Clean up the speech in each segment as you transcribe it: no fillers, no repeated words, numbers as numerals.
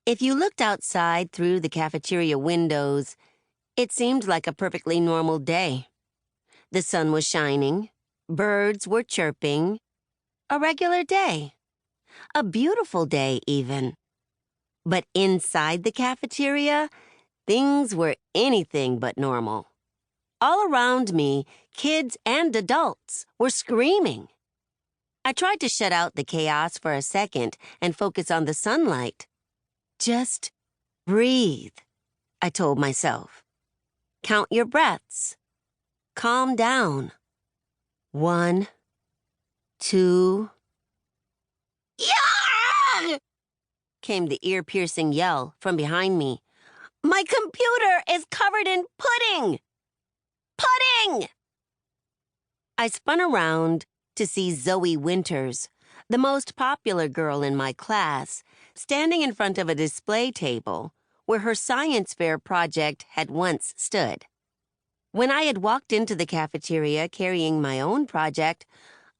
If you looked outside through the cafeteria windows, it seemed like a perfectly normal day. The sun was shining, birds were chirping, a regular day, a beautiful day even. But inside the cafeteria, things were anything but normal. All around me, kids and adults were screaming. I tried to shut out the chaos for a second and focus on the sunlight. Just breathe, I told myself. Count your breaths. Calm down. 1, 2. Yeah! Came the ear-piercing yell from behind me. My computer is covered in pudding! Pudding! I spun around to see Zoe Winters, the most popular girl in my class, standing in front of a display table where her science fair project had once stood. When I had walked into the cafeteria carrying my own project,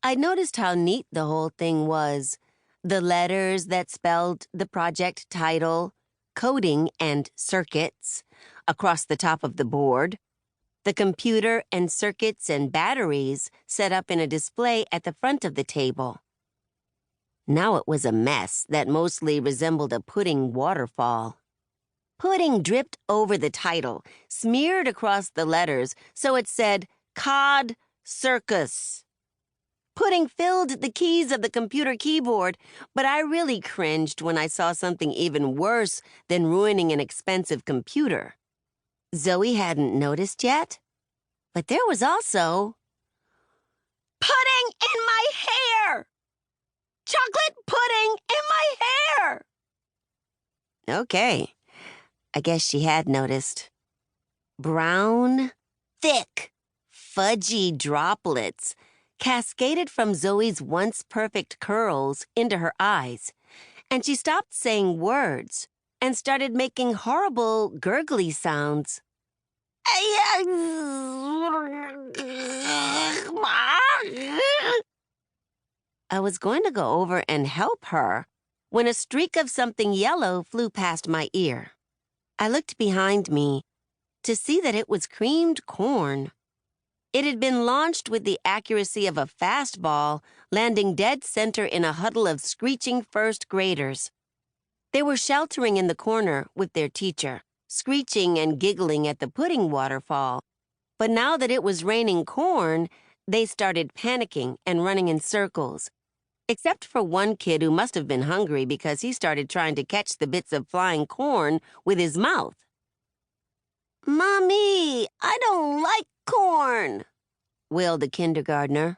I noticed how neat the whole thing was. The letters that spelled the project title, coding and circuits, across the top of the board. The computer and circuits and batteries set up in a display at the front of the table. Now it was a mess that mostly resembled a pudding waterfall. Pudding dripped over the title, smeared across the letters, so it said, Cod Circus. Pudding filled the keys of the computer keyboard, but I really cringed when I saw something even worse than ruining an expensive computer. Zoe hadn't noticed yet, but there was also pudding in my hair! Chocolate pudding in my hair! Okay, I guess she had noticed. Brown, thick, fudgy droplets cascaded from Zoe's once perfect curls into her eyes, and she stopped saying words and started making horrible gurgly sounds. I was going to go over and help her when a streak of something yellow flew past my ear. I looked behind me to see that it was creamed corn. It had been launched with the accuracy of a fastball, landing dead center in a huddle of screeching first graders. They were sheltering in the corner with their teacher, screeching and giggling at the pudding waterfall. But now that it was raining corn, they started panicking and running in circles. Except for one kid who must have been hungry because he started trying to catch the bits of flying corn with his mouth. Mommy, I don't like corn, wailed the kindergartner.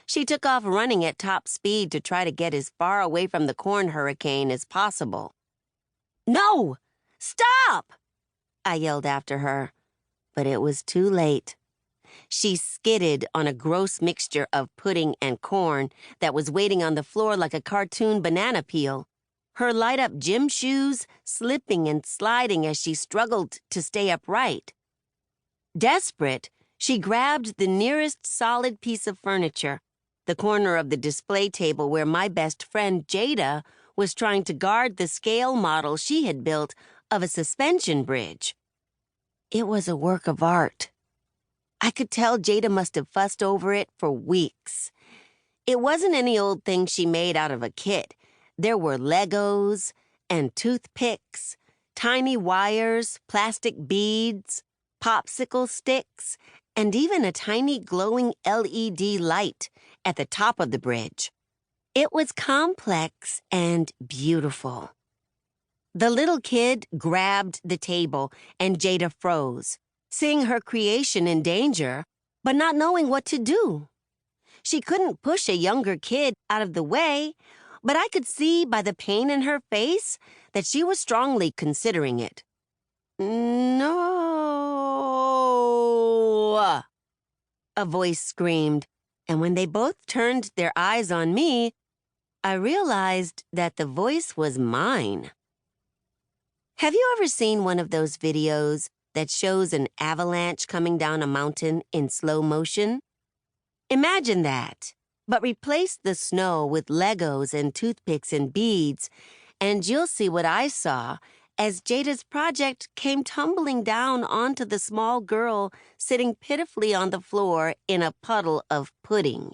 She took off running at top speed to try to get as far away from the corn hurricane as possible. No! Stop! I yelled after her, but it was too late. She skidded on a gross mixture of pudding and corn that was waiting on the floor like a cartoon banana peel, her light-up gym shoes slipping and sliding as she struggled to stay upright. Desperate, she grabbed the nearest solid piece of furniture, the corner of the display table where my best friend Jada was trying to guard the scale model she had built of a suspension bridge. It was a work of art. I could tell Jada must have fussed over it for weeks. It wasn't any old thing she made out of a kit. There were Legos and toothpicks, tiny wires, plastic beads, popsicle sticks, and even a tiny glowing LED light at the top of the bridge. It was complex and beautiful. The little kid grabbed the table and Jada froze, seeing her creation in danger, but not knowing what to do. She couldn't push a younger kid out of the way, but I could see by the pain in her face that she was strongly considering it. No! A voice screamed, and when they both turned their eyes on me, I realized that the voice was mine. Have you ever seen one of those videos that shows an avalanche coming down a mountain in slow motion? Imagine that, but replace the snow with Legos and toothpicks and beads, And you'll see what I saw as Jada's project came tumbling down onto the small girl sitting pitifully on the floor in a puddle of pudding.